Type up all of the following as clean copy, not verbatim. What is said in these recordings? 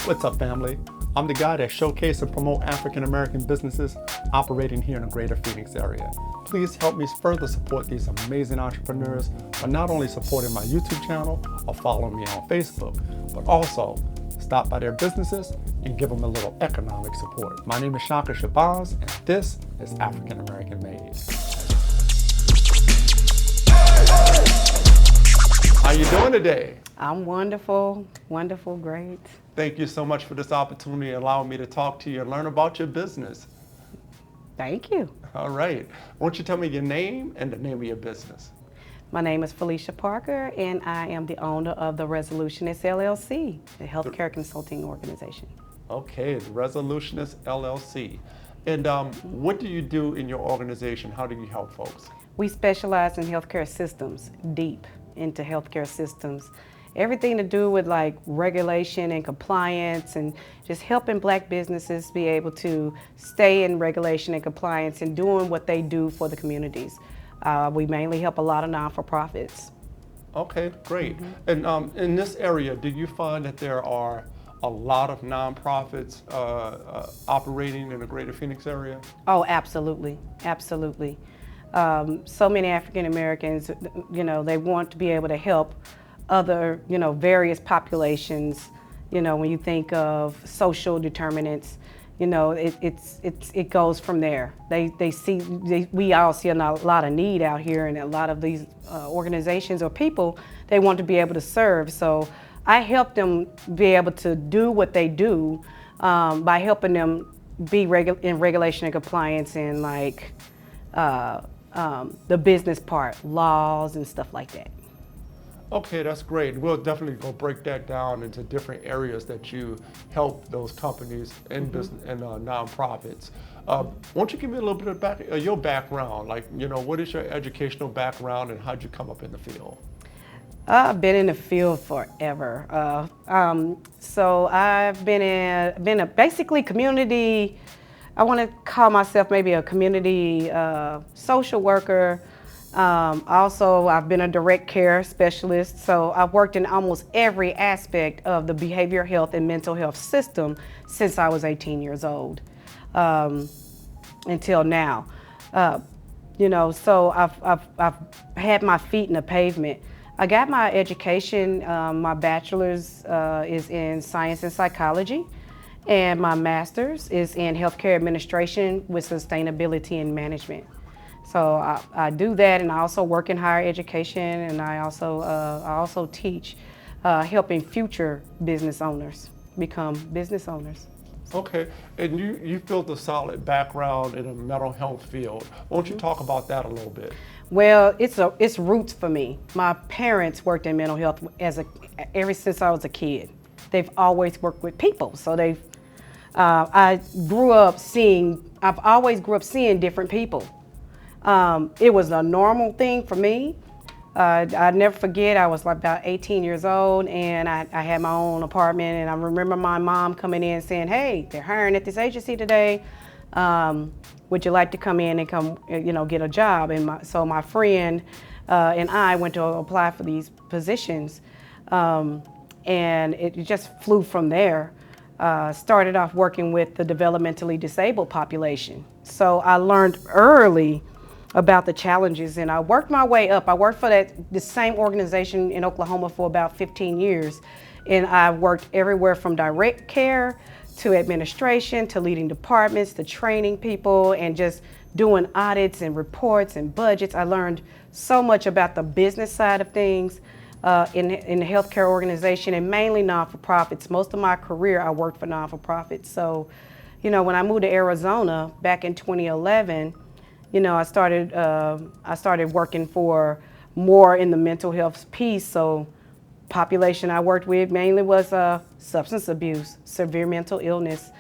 What's up, family? I'm the guy that showcase and promote African American businesses operating here in the greater Phoenix area. Please help me further support these amazing entrepreneurs by not only supporting my YouTube channel or following me on Facebook, but also stop by their businesses and give them a little economic support. My name is Shaka Shabazz, and this is African American Made. How you doing today? I'm wonderful, wonderful, great. Thank you so much for this opportunity and allowing me to talk to you and learn about your business. Thank you. All right. Won't you tell me your name and the name of your business? My name is Felicia Parker, and I am the owner of the Resolutionist LLC, a healthcare consulting organization. Okay, the Resolutionist LLC. And what do you do in your organization? How do you help folks? We specialize in healthcare systems, deep into healthcare systems. Everything to do with like regulation and compliance and just helping Black businesses be able to stay in regulation and compliance and doing what they do for the communities. We mainly help a lot of non-for-profits. Okay, great. And in this area, do you find that there are a lot of nonprofits operating in the greater Phoenix area? Oh, absolutely, absolutely. So many African Americans, they want to be able to help other, various populations. When you think of social determinants, it goes from there. We all see a lot of need out here, and a lot of these organizations or people, they want to be able to serve. So I help them be able to do what they do by helping them be in regulation and compliance and like the business part, laws and stuff like that. Okay, that's great. We'll definitely go break that down into different areas that you help those companies and business and nonprofits. Won't you give me a little bit of your background? Like, what is your educational background and how'd you come up in the field? I've been in the field forever. So I've been a basically community. I want to call myself maybe a community social worker. Also, I've been a direct care specialist, so I've worked in almost every aspect of the behavioral health and mental health system since I was 18 years old until now. So I've had my feet in the pavement. I got my education, my bachelor's is in science and psychology, and my master's is in healthcare administration with sustainability and management. So I do that, and I also work in higher education, and I also teach, helping future business owners become business owners. Okay, and you built a solid background in the mental health field. Won't you talk about that a little bit? Well, it's roots for me. My parents worked in mental health ever since I was a kid. They've always worked with people, so I've always grew up seeing different people. It was a normal thing for me. I never forget, I was like about 18 years old, and I had my own apartment, and I remember my mom coming in saying, "Hey, they're hiring at this agency today. Would you like to come in and get a job?" And so my friend and I went to apply for these positions, and it just flew from there. Started off working with the developmentally disabled population. So I learned early about the challenges, and I worked my way up. I worked for the same organization in Oklahoma for about 15 years, and I worked everywhere from direct care to administration to leading departments to training people and just doing audits and reports and budgets. I learned so much about the business side of things in the healthcare organization, and mainly non-for-profits. Most of my career I worked for non-for-profits. So, when I moved to Arizona back in 2011, I started working for more in the mental health piece. So population I worked with mainly was substance abuse, severe mental illness,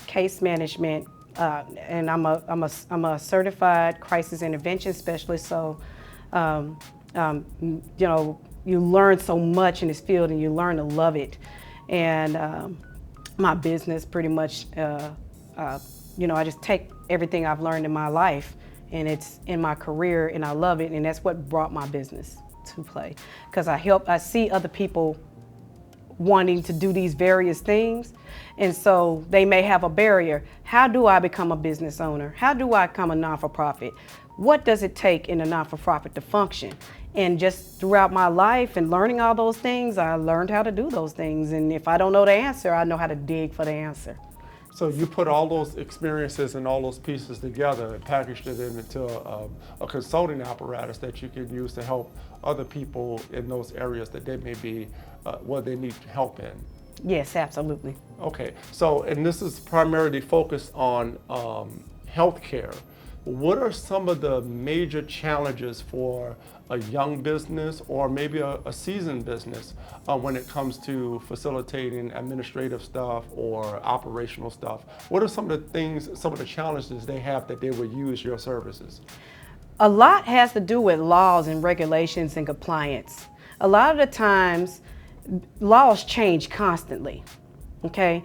case management, and I'm a certified crisis intervention specialist. So you learn so much in this field, and you learn to love it. And my business pretty much, I just take everything I've learned in my life, and it's in my career, and I love it, and that's what brought my business to play. Because I see other people wanting to do these various things. And so they may have a barrier. How do I become a business owner? How do I become a non-for-profit? What does it take in a non-for-profit to function? And just throughout my life and learning all those things, I learned how to do those things. And if I don't know the answer, I know how to dig for the answer. So you put all those experiences and all those pieces together and packaged it into a consulting apparatus that you can use to help other people in those areas that they may be, they need help in. Yes, absolutely. Okay, so, and this is primarily focused on healthcare. What are some of the major challenges for a young business or maybe a seasoned business when it comes to facilitating administrative stuff or operational stuff? What are some of the things, some of the challenges they have that they would use your services? A lot has to do with laws and regulations and compliance. A lot of the times, laws change constantly. Okay,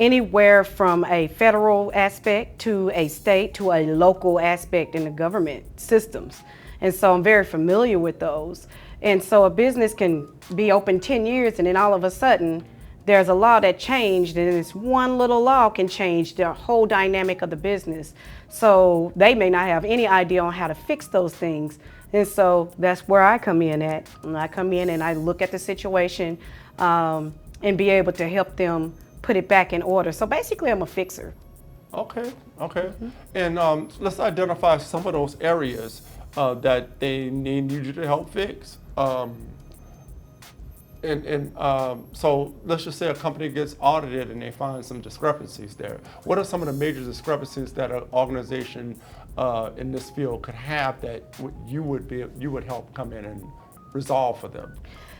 anywhere from a federal aspect to a state to a local aspect in the government systems. And so I'm very familiar with those. And so a business can be open 10 years and then all of a sudden there's a law that changed, and this one little law can change the whole dynamic of the business. So they may not have any idea on how to fix those things. And so that's where I come in at. And I come in and I look at the situation and be able to help them put it back in order. So basically, I'm a fixer. Okay, okay. And let's identify some of those areas that they need you to help fix. So let's just say a company gets audited and they find some discrepancies there. What are some of the major discrepancies that an organization in this field could have that you would help come in and resolve for them?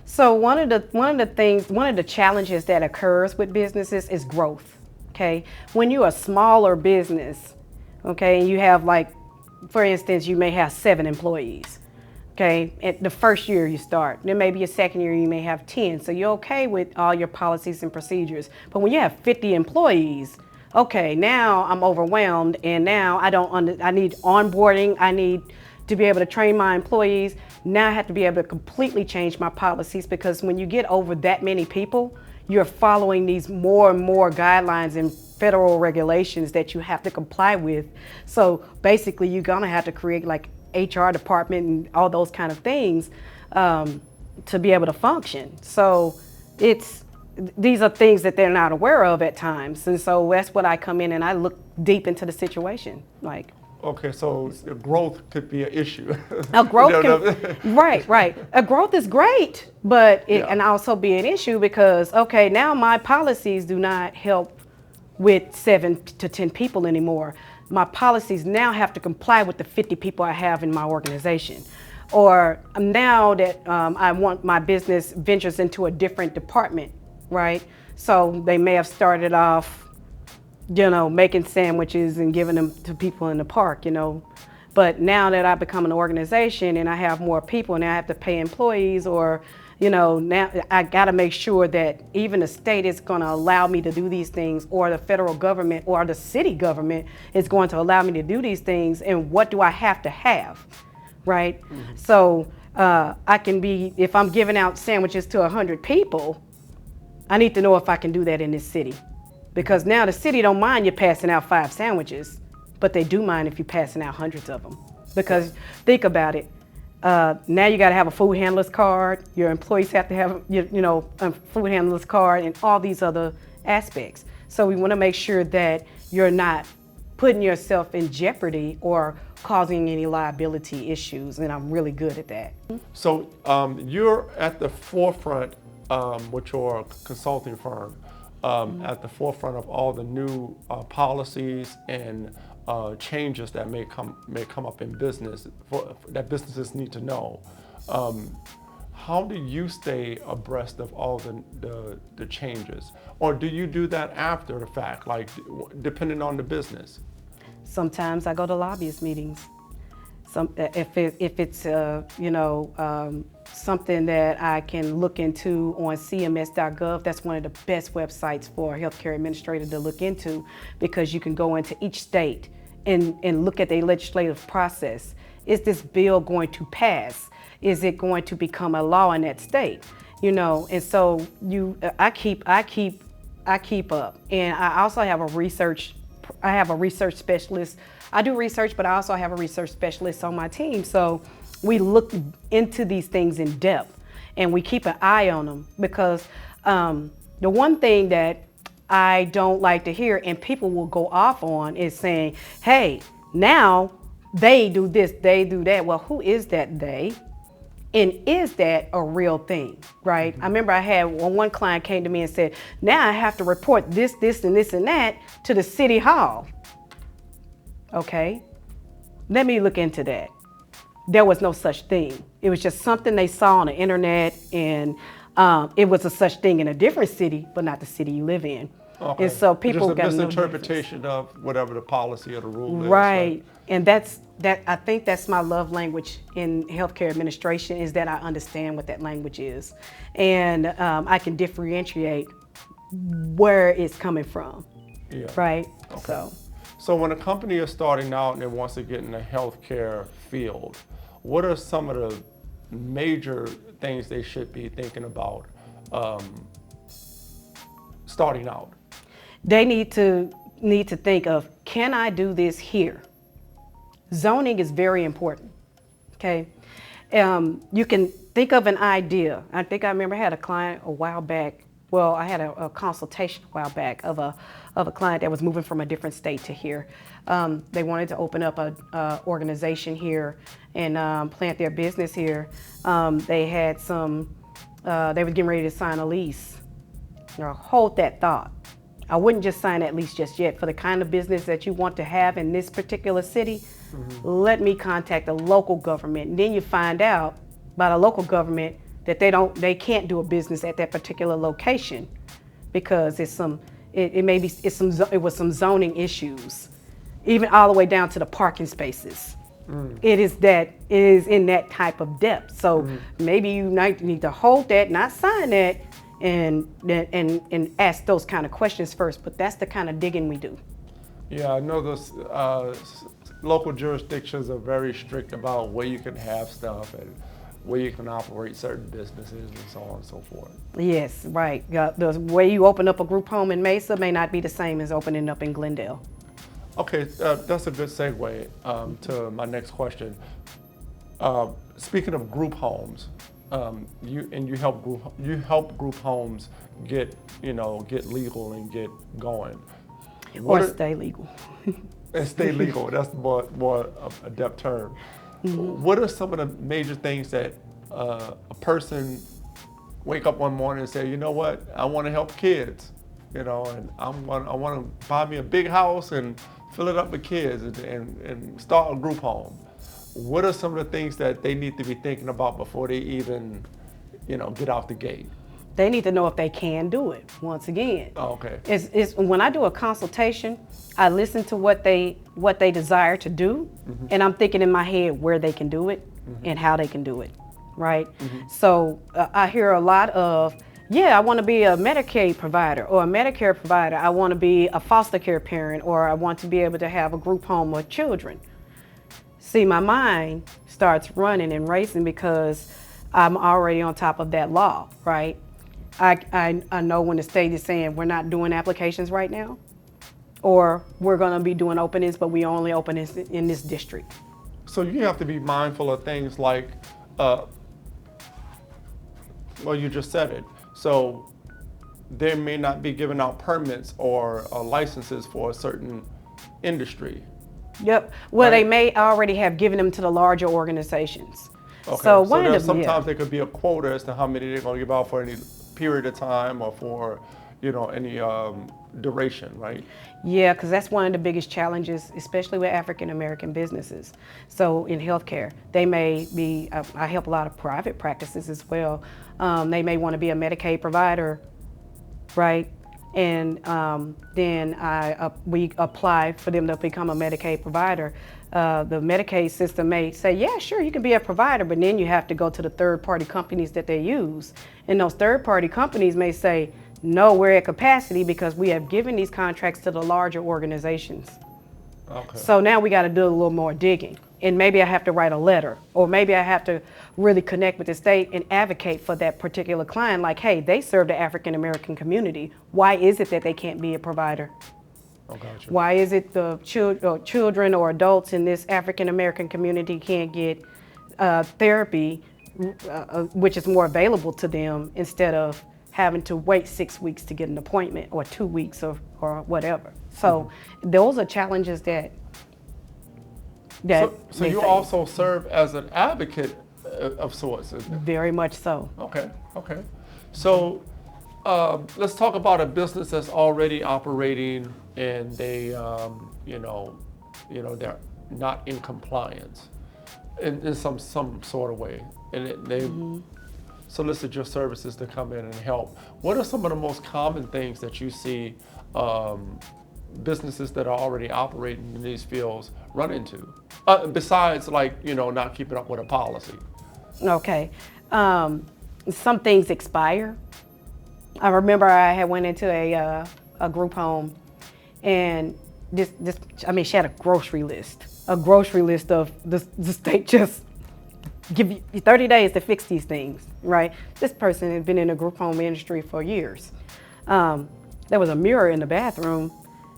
So one of the challenges that occurs with businesses is growth. Okay, when you're a smaller business, okay, and you have, like, for instance, you may have 7 employees. Okay, at the first year you start, then maybe your second year you may have 10. So you're okay with all your policies and procedures. But when you have 50 employees, okay, now I'm overwhelmed, and now I need onboarding. I need to be able to train my employees. Now I have to be able to completely change my policies, because when you get over that many people, you're following these more and more guidelines and federal regulations that you have to comply with. So basically you're gonna have to create like HR department and all those kind of things to be able to function. So these are things that they're not aware of at times. And so that's what I come in and I look deep into the situation. Like, okay, so growth could be an issue. A growth right. A growth is great, but it can also be an issue because, okay, now my policies do not help with 7 to 10 people anymore. My policies now have to comply with the 50 people I have in my organization. Or now that I want my business ventures into a different department, right? So they may have started off, making sandwiches and giving them to people in the park, But now that I become an organization and I have more people and I have to pay employees, or, now I got to make sure that even the state is going to allow me to do these things, or the federal government or the city government is going to allow me to do these things. And what do I have to have, right? Mm-hmm. So I can be, if I'm giving out sandwiches to 100 people, I need to know if I can do that in this city. Because now the city don't mind you passing out 5 sandwiches, but they do mind if you're passing out hundreds of them. Because think about it, now you got to have a food handler's card. Your employees have to have, a food handler's card, and all these other aspects. So we want to make sure that you're not putting yourself in jeopardy or causing any liability issues, and I'm really good at that. So you're at the forefront with your consulting firm. At the forefront of all the new policies and changes that may come up in business that businesses need to know. How do you stay abreast of all the changes, or do you do that after the fact, like depending on the business? Sometimes I go to lobbyist meetings. If it's something that I can look into on cms.gov, that's one of the best websites for a healthcare administrator to look into, because you can go into each state and look at the legislative process. Is this bill going to pass? Is it going to become a law in that state? you know, and so I keep up. And I also have a research specialist. I do research, but I also have a research specialist on my team. So we look into these things in depth and we keep an eye on them, because the one thing that I don't like to hear and people will go off on is saying, hey, now they do this, they do that. Well, who is that they? And is that a real thing, right? I remember I had one client came to me and said, now I have to report this, and this, and that to the city hall. Okay, let me look into that. There was no such thing. It was just something they saw on the internet, and it was a such thing in a different city, but not the city you live in. Okay. And so people just a got misinterpretation of whatever the policy or the rule is. Right. And I think that's my love language in healthcare administration, is that I understand what that language is. And I can differentiate where it's coming from. Yeah. Right. Okay. So when a company is starting out and it wants to get in the healthcare field, what are some of the major things they should be thinking about starting out? They need to think of, can I do this here? Zoning is very important. Okay. You can think of an idea. I think I remember I had a client a while back. Well, I had a consultation a while back of a client that was moving from a different state to here. They wanted to open up a organization here and plant their business here. They had they were getting ready to sign a lease. Hold that thought. I wouldn't just sign that lease just yet. For the kind of business that you want to have in this particular city, let me contact the local government. And then you find out by the local government that they can't do a business at that particular location because it was some zoning issues, even all the way down to the parking spaces. It is in that type of depth. So maybe you need to hold that, not sign that, and ask those kind of questions first. But that's the kind of digging we do. Yeah, I know those local jurisdictions are very strict about where you can have stuff and where you can operate certain businesses and so on and so forth. Yes, right. The way you open up a group home in Mesa may not be the same as opening up in Glendale. Okay, that's a good segue to my next question. Speaking of group homes, you help group homes get legal and get going. Stay legal. And stay legal. That's more adept term. What are some of the major things that a person wake up one morning and say, you know what, I want to help kids, and I want to buy me a big house and fill it up with kids and start a group home. What are some of the things that they need to be thinking about before they even, get out the gate? They need to know if they can do it, once again. Oh, okay. It's when I do a consultation, I listen to what they desire to do, and I'm thinking in my head where they can do it and how they can do it, right? So I hear a lot of, I want to be a Medicaid provider or a Medicare provider. I want to be a foster care parent, or I want to be able to have a group home with children. See, my mind starts running and racing because I'm already on top of that law, right? I know when the state is saying we're not doing applications right now, or we're going to be doing openings, but we only open in this district. So you have to be mindful of things like, you just said it. So they may not be giving out permits or licenses for a certain industry. Yep. Well, right? They may already have given them to the larger organizations. Okay. So sometimes there could be a quota as to how many they're going to give out for any period of time or for, any duration, right? Yeah, because that's one of the biggest challenges, especially with African-American businesses. So in healthcare, they may be, I help a lot of private practices as well. They may want to be a Medicaid provider, right? And then we apply for them to become a Medicaid provider. The Medicaid system may say, yeah, sure, you can be a provider, but then you have to go to the third-party companies that they use. And those third-party companies may say, no, we're at capacity because we have given these contracts to the larger organizations. Okay. So now we got to do a little more digging. and maybe I have to write a letter, or maybe I have to really connect with the state and advocate for that particular client. Like, hey, they serve the African American community. Why is it that they can't be a provider? Oh, gotcha. Why is it the children or adults in this African American community can't get therapy, which is more available to them, instead of having to wait 6 weeks to get an appointment, or 2 weeks, or whatever. So those are challenges that So you also serve as an advocate of sorts. Very much so. Okay. So let's talk about a business that's already operating and they, they're not in compliance in some sort of way, and they solicit your services to come in and help. What are some of the most common things that you see businesses that are already operating in these fields run into, besides not keeping up with a policy? Okay. Some things expire. I remember I had went into a group home, and she had a grocery list of the state just give you 30 days to fix these things, right? This person had been in the group home industry for years. There was a mirror in the bathroom,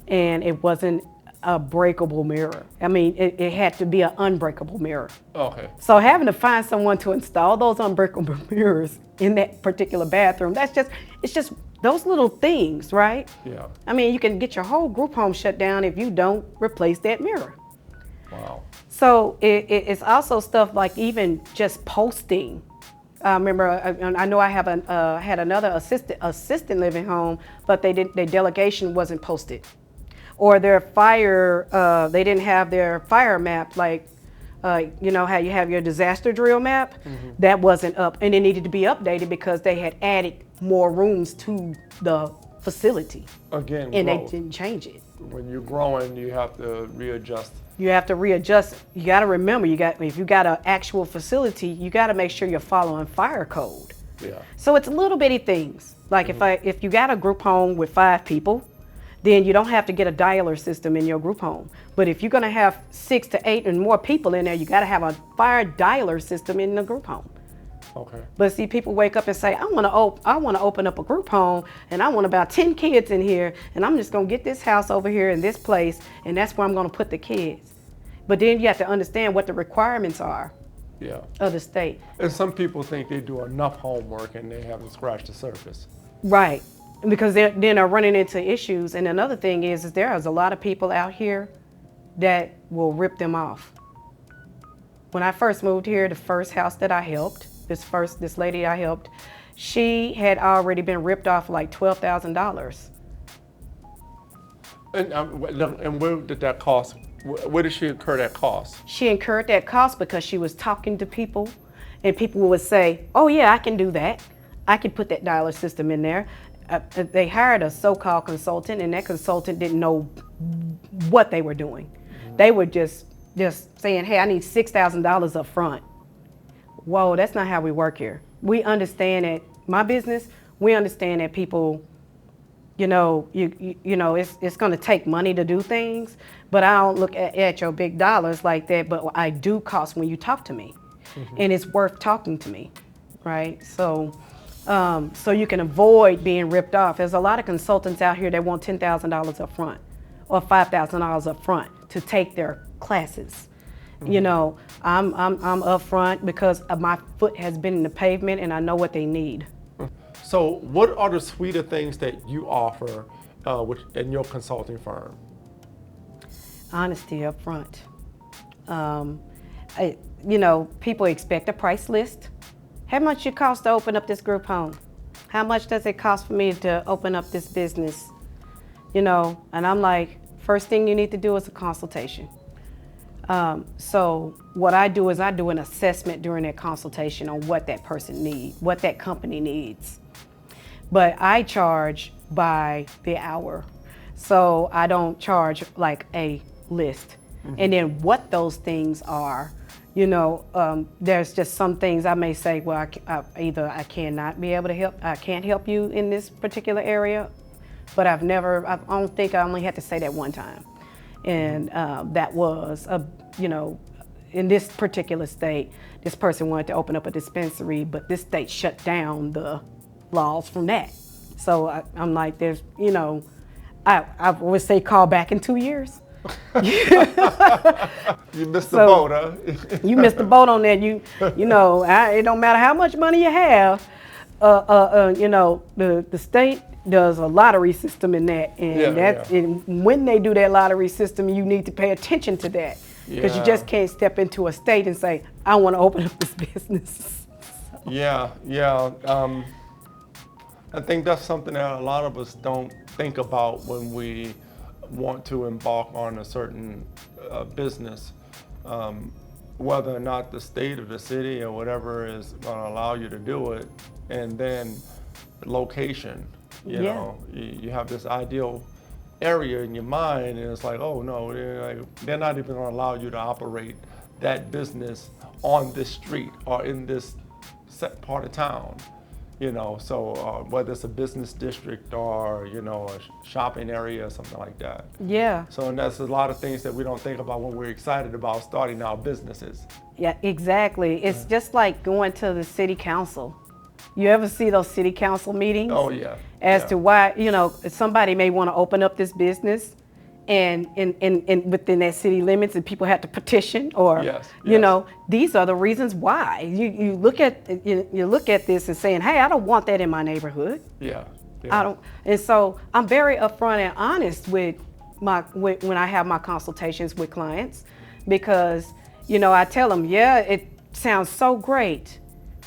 and it wasn't a breakable mirror. It had to be an unbreakable mirror. Okay. So having to find someone to install those unbreakable mirrors in that particular bathroom, it's just those little things, right? Yeah. You can get your whole group home shut down if you don't replace that mirror. Wow. So it's also stuff like even just posting. I remember, I know I have had another assisted living home, but their delegation wasn't posted. Or their fire, they didn't have their fire map, like, how you have your disaster drill map? That wasn't up, and it needed to be updated because they had added more rooms to the facility. Again, and growth. They didn't change it. When you're growing, you have to readjust. You have to readjust. You got to remember, if you got an actual facility, you got to make sure you're following fire code. Yeah. So it's little bitty things. Like if you got a group home with 5 people, then you don't have to get a dialer system in your group home. But if you're going to have 6 to 8 and more people in there, you got to have a fire dialer system in the group home. Okay. But see, people wake up and say, I want to open up a group home, and I want about 10 kids in here, and I'm just going to get this house over here in this place, and that's where I'm going to put the kids. But then you have to understand what the requirements are. Yeah. Of the state. And some people think they do enough homework and they haven't scratched the surface. Right. Because then they're running into issues. And another thing is there is a lot of people out here that will rip them off. When I first moved here, the first house that I helped, this lady I helped, she had already been ripped off like $12,000. And where did that cost? Where did she incur that cost? She incurred that cost because she was talking to people, and people would say, oh yeah, I can do that. I can put that dialer system in there. They hired a so-called consultant, and that consultant didn't know what they were doing. They were just saying, hey, I need $6,000 up front. Whoa, that's not how we work here. We understand that, my business, we understand that people, it's going to take money to do things, but I don't look at your big dollars like that, but I do cost when you talk to me, and it's worth talking to me, right? So you can avoid being ripped off. There's a lot of consultants out here that want $10,000 up front or $5,000 up front to take their classes. I'm up front because my foot has been in the pavement and I know what they need. So what are the suite of things that you offer in your consulting firm? Honesty up front. People expect a price list. How much it cost to open up this group home? How much does it cost for me to open up this business? And I'm like, first thing you need to do is a consultation. So what I do is I do an assessment during that consultation on what that person needs, what that company needs. But I charge by the hour. So I don't charge like a list. And then what those things are, there's just some things I may say, well, either I cannot be able to help, I can't help you in this particular area, but I don't think I only had to say that one time. And that was, in this particular state, this person wanted to open up a dispensary, but this state shut down the laws from that. So I'm like, there's, you know, I would say call back in 2 years. You missed the boat, huh? You missed the boat on that. You know, it don't matter how much money you have. You know, the state does a lottery system in that, and and when they do that lottery system, you need to pay attention to that, because you just can't step into a state and say, I want to open up this business. Yeah. I think that's something that a lot of us don't think about when we want to embark on a certain business, whether or not the state or the city or whatever is going to allow you to do it, and then location. You know, you have this ideal area in your mind, and it's like, oh no, they're not even going to allow you to operate that business on this street or in this set part of town. You know, so whether it's a business district or, you know, a shopping area or something like that. Yeah. So, and that's a lot of things that we don't think about when we're excited about starting our businesses. Yeah, exactly. It's just like going to the city council. You ever see those city council meetings? Oh, yeah. As to why, you know, somebody may want to open up this business and within that city limits, and people have to petition, or you know, these are the reasons why. You look at this and saying, hey, I don't want that in my neighborhood. I don't. And so I'm very upfront and honest with when I have my consultations with clients, because, you know, I tell them, yeah, it sounds so great,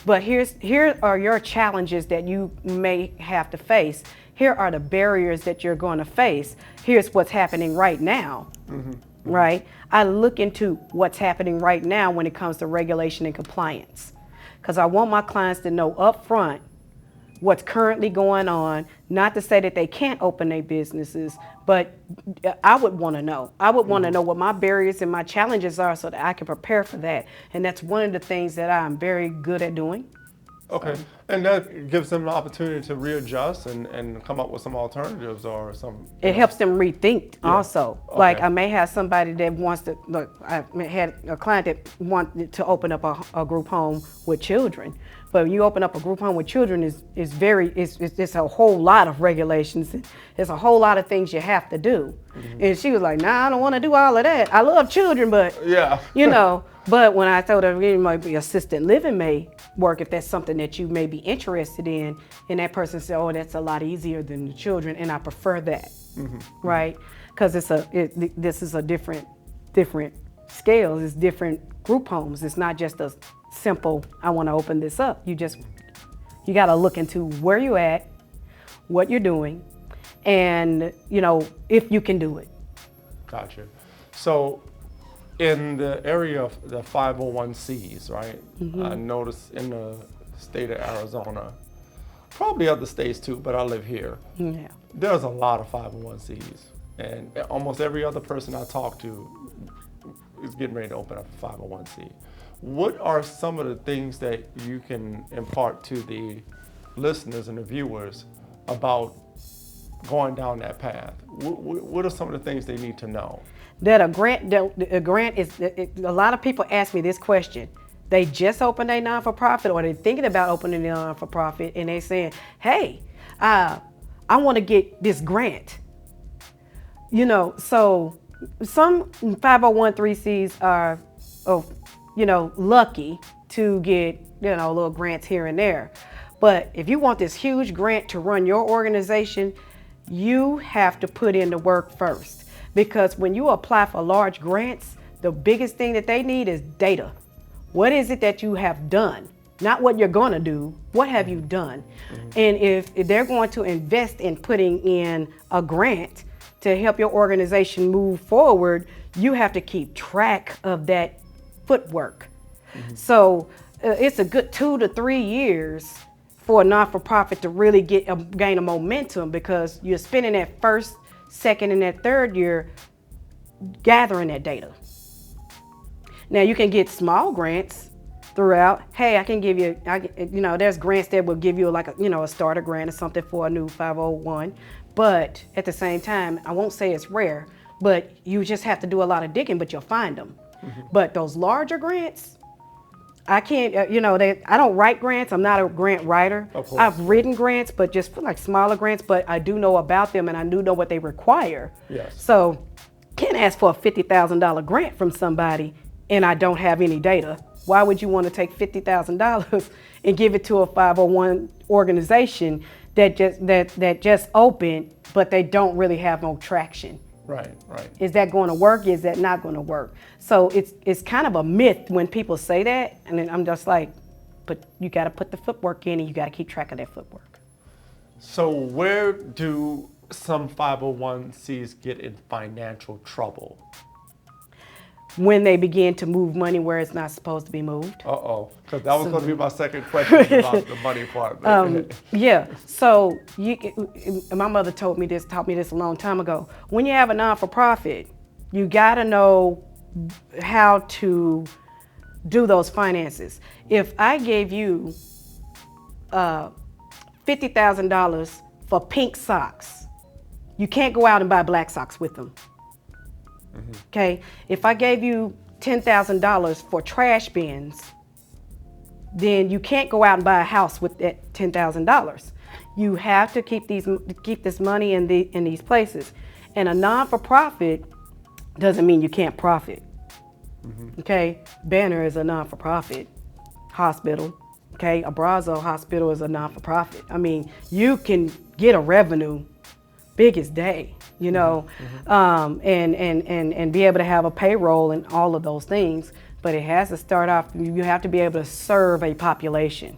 but here are your challenges that you may have to face. Here are the barriers that you're going to face. Here's what's happening right now, right? I look into what's happening right now when it comes to regulation and compliance, because I want my clients to know up front what's currently going on. Not to say that they can't open their businesses, but I would want to know. I would want to know what my barriers and my challenges are, so that I can prepare for that. And that's one of the things that I'm very good at doing. Okay, and that gives them an opportunity to readjust and come up with some alternatives or some. It helps them rethink also. Okay. Like, I may have somebody that wants to, look, I had a client that wanted to open up a group home with children. But when you open up a group home with children, it's a whole lot of regulations. There's a whole lot of things you have to do. And she was like, nah, I don't want to do all of that. I love children, but, you know. But when I told her it might be assisted living may work if that's something that you may be interested in, and that person said, oh, that's a lot easier than the children, and I prefer that, right? Because this is a different scales. It's different group homes. It's not just a simple, I want to open this up. You got to look into where you're at, what you're doing, and, you know, if you can do it. Gotcha. So, in the area of the 501Cs, right? I noticed in the state of Arizona, probably other states too, but I live here. Yeah. There's a lot of 501Cs, and almost every other person I talk to is getting ready to open up a 501C. What are some of the things that you can impart to the listeners and the viewers about going down that path? What are some of the things they need to know? That a grant is, a lot of people ask me this question. They just opened a non-for-profit, or they're thinking about opening a non-for-profit, and they're saying, hey, I want to get this grant. You know, so some 501(c)(3)s are, you know, lucky to get, you know, little grants here and there. But if you want this huge grant to run your organization, you have to put in the work first. Because when you apply for large grants, the biggest thing that they need is data. What is it that you have done? Not what you're going to do. What have you done? And if they're going to invest in putting in a grant to help your organization move forward, you have to keep track of that footwork. So it's a good 2 to 3 years for a non-for-profit to really gain a momentum, because you're spending that first, second, and that third year gathering that data. Now you can get small grants throughout. Hey, I can give you, you know, there's grants that will give you like a starter grant or something for a new 501. But at the same time, I won't say it's rare, but you just have to do a lot of digging, but you'll find them. But those larger grants, I can't, I don't write grants. I'm not a grant writer. Of course. I've written grants, but just for like smaller grants, but I do know about them and I do know what they require. Yes. So can't ask for a $50,000 grant from somebody and I don't have any data. Why would you want to take $50,000 and give it to a 501 organization that just opened, but they don't really have no traction? Right, right. Is that going to work? Is that not going to work? So it's kind of a myth when people say that, and then I'm just like, but you got to put the footwork in, and you got to keep track of that footwork. So where do some 501c get in financial trouble? When they begin to move money where it's not supposed to be moved. Uh-oh, because that was going to be my second question about the money part. Yeah, so my mother taught me this a long time ago. When you have a non-for-profit, you got to know how to do those finances. If I gave you $50,000 for pink socks, you can't go out and buy black socks with them. Okay, if I gave you $10,000 for trash bins, then you can't go out and buy a house with that $10,000. You have to keep this money in these places. And a non-for-profit doesn't mean you can't profit. Okay, Banner is a non-for-profit hospital. Okay, Abrazo Hospital is a non-for-profit. I mean, you can get a revenue big as day, and be able to have a payroll and all of those things. But it has to start off, you have to be able to serve a population.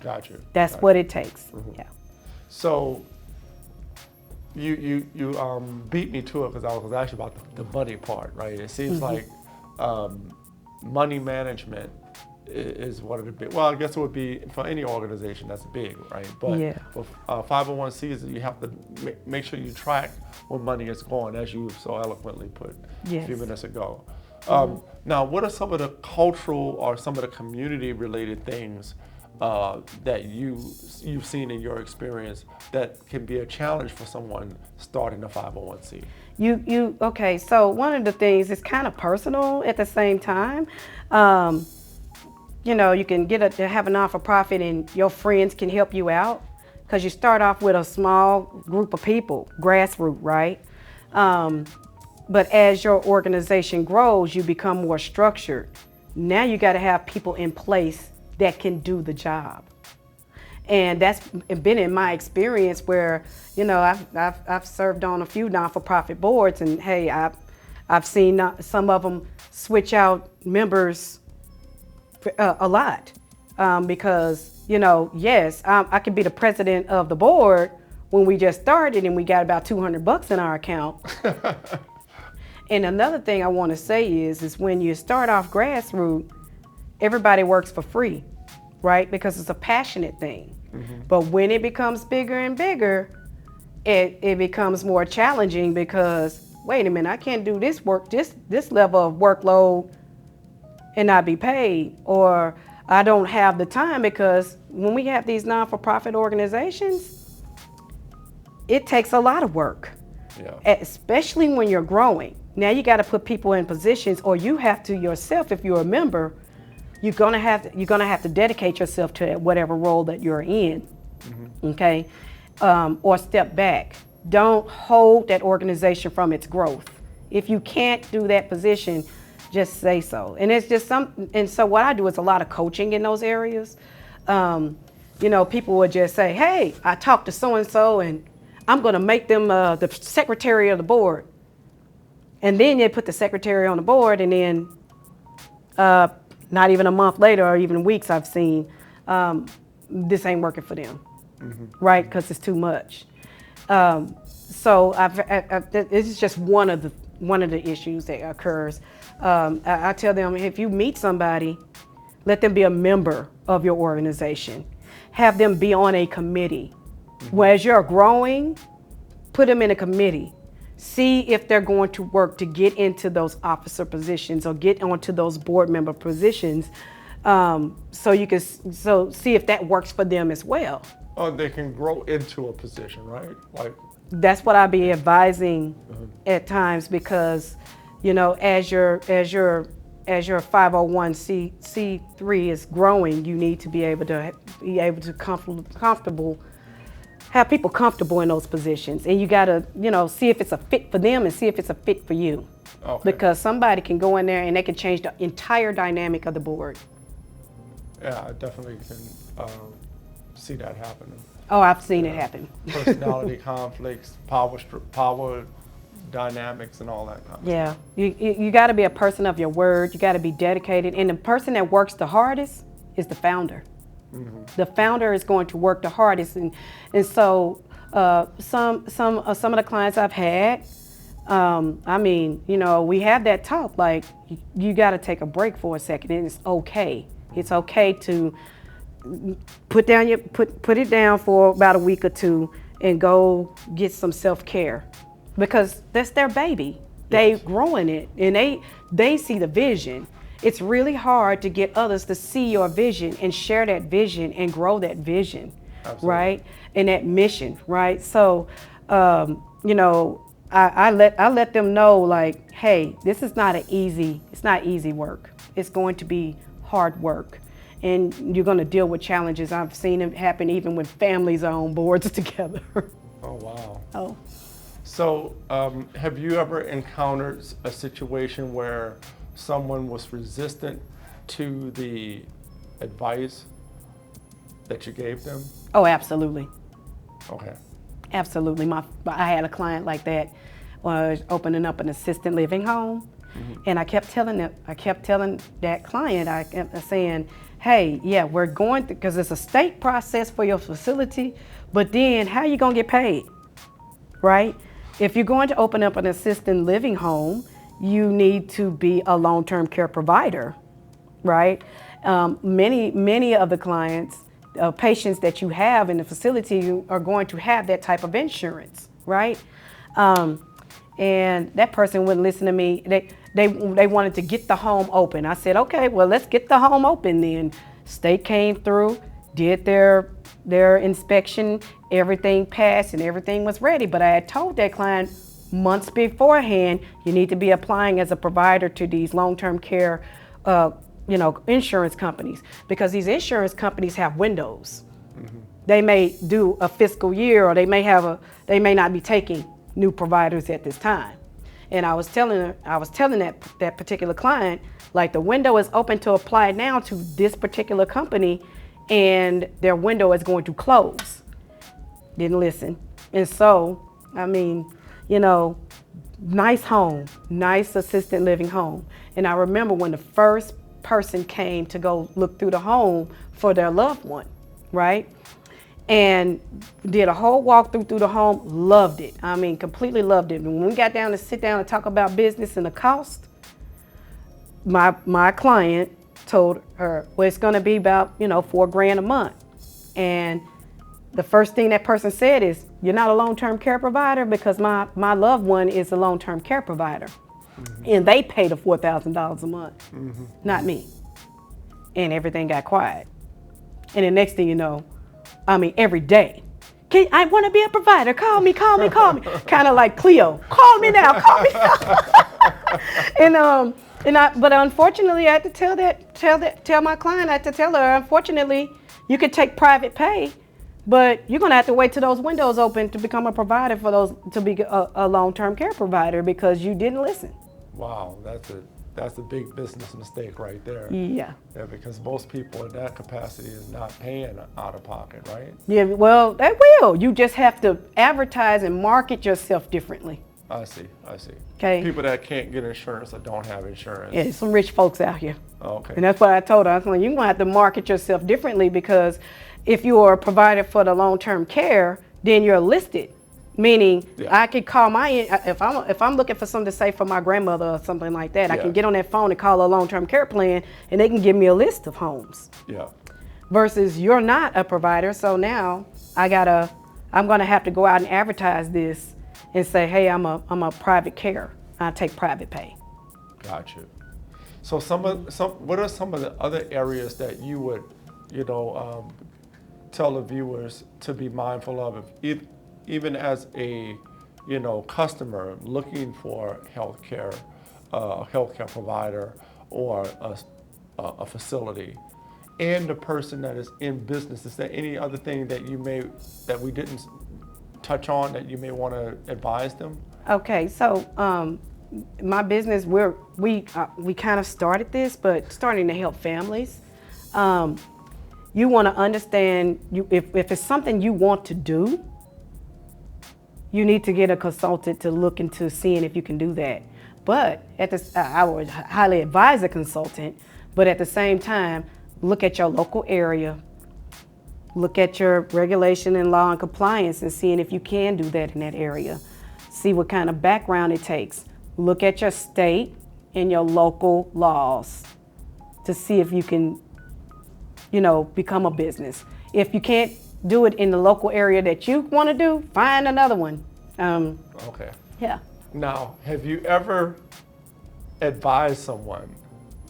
Gotcha. That's what it takes. Yeah. So you beat me to it because I was actually about the money part, right? It seems like money management is one of the big, well, I guess it would be for any organization that's big, right? But for 501c's, you have to make sure you track where money is going, as you so eloquently put a few minutes ago. Now, what are some of the cultural or some of the community-related things that you've seen in your experience that can be a challenge for someone starting a 501c? Okay, so one of the things is kind of personal at the same time. You can have a non-for-profit and your friends can help you out because you start off with a small group of people, grassroots, right? But as your organization grows, you become more structured. Now you got to have people in place that can do the job. And that's been in my experience where, I've served on a few non-for-profit boards, and hey, I've seen some of them switch out members a lot because, yes, I could be the president of the board when we just started and we got about $200 in our account. And another thing I want to say is when you start off grassroots, everybody works for free, right? Because it's a passionate thing. But when it becomes bigger and bigger, it becomes more challenging because, wait a minute, I can't do this work, this level of workload and not be paid, or I don't have the time, because when we have these non-for-profit organizations, it takes a lot of work, especially when you're growing. Now you got to put people in positions, or you have to yourself, if you're a member, you're gonna have to dedicate yourself to whatever role that you're in, okay, or step back. Don't hold that organization from its growth. If you can't do that position, just say so. And it's just and so what I do is a lot of coaching in those areas. People would just say, hey, I talked to so-and-so and I'm gonna make them the secretary of the board. And then they put the secretary on the board, and then not even a month later or even weeks, I've seen this ain't working for them, right? Because it's too much. So this is just one of the issues that occurs. I tell them, if you meet somebody, let them be a member of your organization. Have them be on a committee. As you're growing, put them in a committee. See if they're going to work to get into those officer positions or get onto those board member positions, so you can see if that works for them as well. Oh, they can grow into a position, right? That's what I'd be advising at times, because as you're as your 501c3 is growing, you need to be able to have people comfortable in those positions, and you got to see if it's a fit for them and see if it's a fit for you. Okay. Because somebody can go in there and they can change the entire dynamic of the board. Yeah, I definitely can see that happening. Oh, I've seen it happen. Personality conflicts, power dynamics, and all that kind of Yeah, you got to be a person of your word. You got to be dedicated, and the person that works the hardest is the founder. Mm-hmm. The founder is going to work the hardest, and so some of the clients I've had, we have that talk like you got to take a break for a second, and it's okay. It's okay to put it down for about a week or two and go get some self-care, because that's their baby. They growing it, and they see the vision. It's really hard to get others to see your vision and share that vision and grow that vision. Absolutely. Right? And that mission, right? So, I let them know, like, hey, this is not it's not easy work. It's going to be hard work. And you're going to deal with challenges. I've seen it happen even when families are on boards together. Oh, wow. Oh. So, have you ever encountered a situation where someone was resistant to the advice that you gave them? Oh, absolutely. Okay. Absolutely. I had a client like that, was opening up an assisted living home, mm-hmm. and I kept telling that client, I kept saying, hey, yeah, we're going to, because it's a state process for your facility, but then how are you going to get paid, right? If you're going to open up an assisted living home, you need to be a long-term care provider, right? Many of the clients, patients that you have in the facility, you are going to have that type of insurance, right? And that person wouldn't listen to me. They wanted to get the home open. I said, okay, well, let's get the home open then. State came through, did their inspection, everything passed and everything was ready. But I had told that client months beforehand, you need to be applying as a provider to these long-term care insurance companies, because these insurance companies have windows. Mm-hmm. They may do a fiscal year, or they may not be taking new providers at this time. And I was telling that particular client, like, the window is open to apply now to this particular company, and their window is going to close. Didn't listen. And so, nice home, nice assisted living home. And I remember when the first person came to go look through the home for their loved one, right? And did a whole walkthrough through the home, loved it. Completely loved it. And when we got down to sit down and talk about business and the cost, my client told her, well, it's gonna be about, $4,000 a month. And the first thing that person said is, you're not a long-term care provider, because my loved one is a long-term care provider. Mm-hmm. And they pay the $4,000 a month, mm-hmm. not me. And everything got quiet. And the next thing you know, every day, I want to be a provider. Call me. Kind of like Cleo. Call me now. But unfortunately, I had to tell my client, I had to tell her, unfortunately, you could take private pay, but you're going to have to wait till those windows open to become a provider to be a long-term care provider, because you didn't listen. Wow, that's a big business mistake right there. Yeah. Yeah, because most people in that capacity is not paying out of pocket, right? Yeah, well, they will. You just have to advertise and market yourself differently. I see. Okay. People that can't get insurance or don't have insurance. Yeah, some rich folks out here. Okay. And that's what I told her. I was like, you're going to have to market yourself differently, because if you are a provider for the long-term care, then you're listed. Meaning, yeah. I could call if I'm looking for something to say for my grandmother or something like that, yeah. I can get on that phone and call a long-term care plan, and they can give me a list of homes. Yeah. Versus you're not a provider, so now I'm gonna have to go out and advertise this and say, hey, I'm a private care. I take private pay. Gotcha. So what are some of the other areas that you would, tell the viewers to be mindful of, even as a, customer looking for healthcare provider, or a facility and the person that is in business, is there any other thing that we didn't touch on that you may want to advise them? Okay, so my business, we kind of started this, but starting to help families. You want to understand, if it's something you want to do, you need to get a consultant to look into seeing if you can do that. But I would highly advise a consultant, but at the same time, look at your local area, look at your regulation and law and compliance and seeing if you can do that in that area. See what kind of background it takes. Look at your state and your local laws to see if you can, become a business. If you can't do it in the local area that you want to do, find another one. Okay. Yeah. Now, have you ever advised someone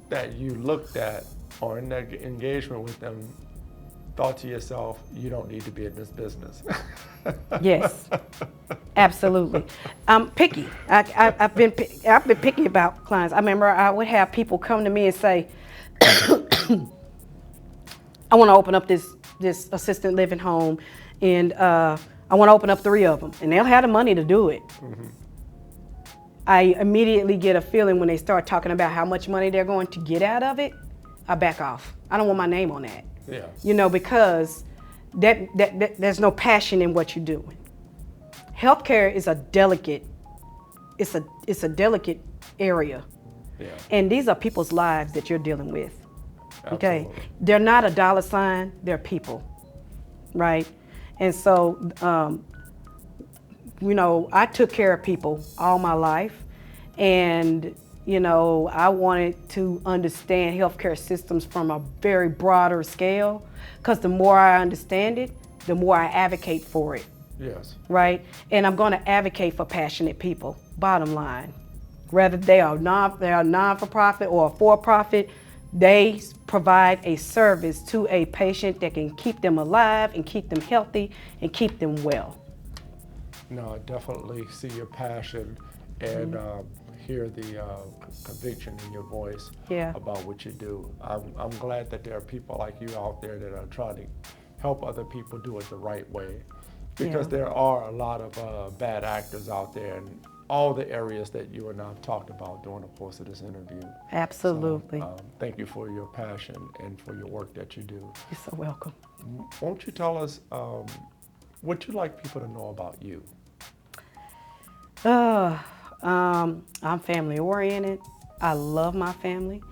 that you looked at or in that engagement with them, thought to yourself, you don't need to be in this business? Yes, absolutely. I'm picky. I've been picky about clients. I remember I would have people come to me and say, I want to open up this assisted living home, and I want to open up 3 of them, and they'll have the money to do it. Mm-hmm. I immediately get a feeling when they start talking about how much money they're going to get out of it, I back off. I don't want my name on that. Yeah. Because that there's no passion in what you're doing. Healthcare is a delicate area. Yeah. And these are people's lives that you're dealing with. Okay. Absolutely. They're not a dollar sign, they're people. Right? And so I took care of people all my life, and I wanted to understand healthcare systems from a very broader scale, because the more I understand it, the more I advocate for it. Yes. Right? And I'm going to advocate for passionate people, bottom line. Whether they are non-for-profit or for-profit, they provide a service to a patient that can keep them alive and keep them healthy and keep them well. No, I definitely see your passion and hear the conviction in your voice about what you do. I'm glad that there are people like you out there that are trying to help other people do it the right way, because there are a lot of bad actors out there in all the areas that you and I have talked about during the course of this interview. Absolutely. So, thank you for your passion and for your work that you do. You're so welcome. Won't you tell us what you'd like people to know about you? I'm family oriented. I love my family.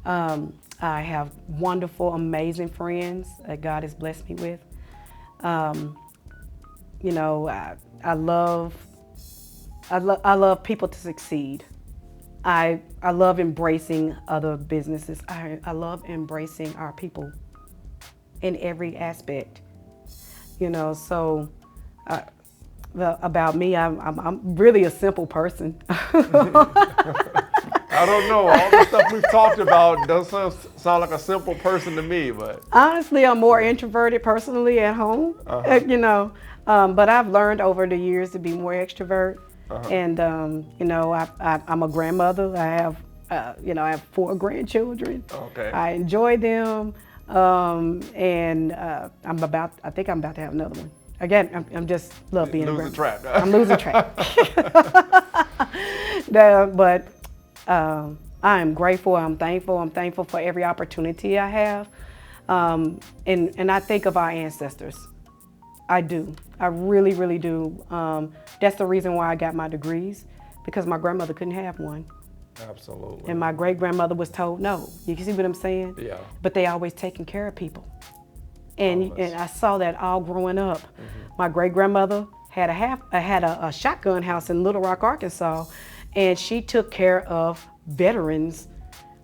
I have wonderful, amazing friends that God has blessed me with. I love people to succeed. I love embracing other businesses. I love embracing our people in every aspect. About me, I'm really a simple person. I don't know. All the stuff we've talked about doesn't sound like a simple person to me, but honestly, I'm more introverted personally at home. But I've learned over the years to be more extrovert. And I'm a grandmother. I have 4 grandchildren. Okay. I enjoy them, and I think I'm about to have another one. Again, I'm just love being a grandmother. I'm losing track. But I am grateful. I'm thankful. I'm thankful for every opportunity I have, and I think of our ancestors. I do. I really, really do. That's the reason why I got my degrees, because my grandmother couldn't have one. Absolutely. And my great-grandmother was told no. You can see what I'm saying? Yeah. But they always taking care of people. And I saw that all growing up. Mm-hmm. My great-grandmother had a shotgun house in Little Rock, Arkansas, and she took care of veterans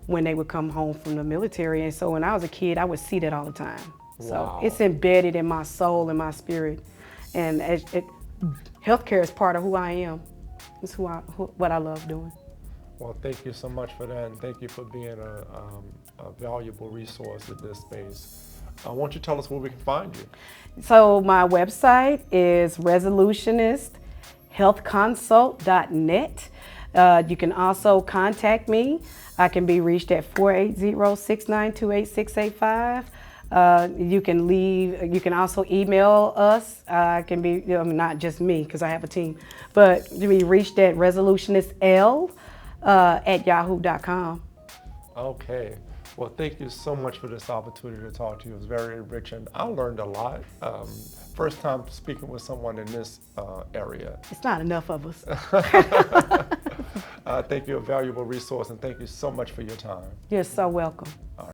when they would come home from the military. And so when I was a kid, I would see that all the time. Wow. So it's embedded in my soul and my spirit. And healthcare is part of who I am. It's what I love doing. Well, thank you so much for that, and thank you for being a valuable resource in this space. Why don't you tell us where we can find you? So my website is resolutionisthealthconsult.net. You can also contact me. I can be reached at 480-692-8685. You can also email us. I can be, not just me because I have a team, but you be reached at resolutionistl@yahoo.com. Okay. Well, thank you so much for this opportunity to talk to you. It was very enriching. I learned a lot. First time speaking with someone in this area. It's not enough of us. Thank you, a valuable resource, and thank you so much for your time. You're so welcome. All right.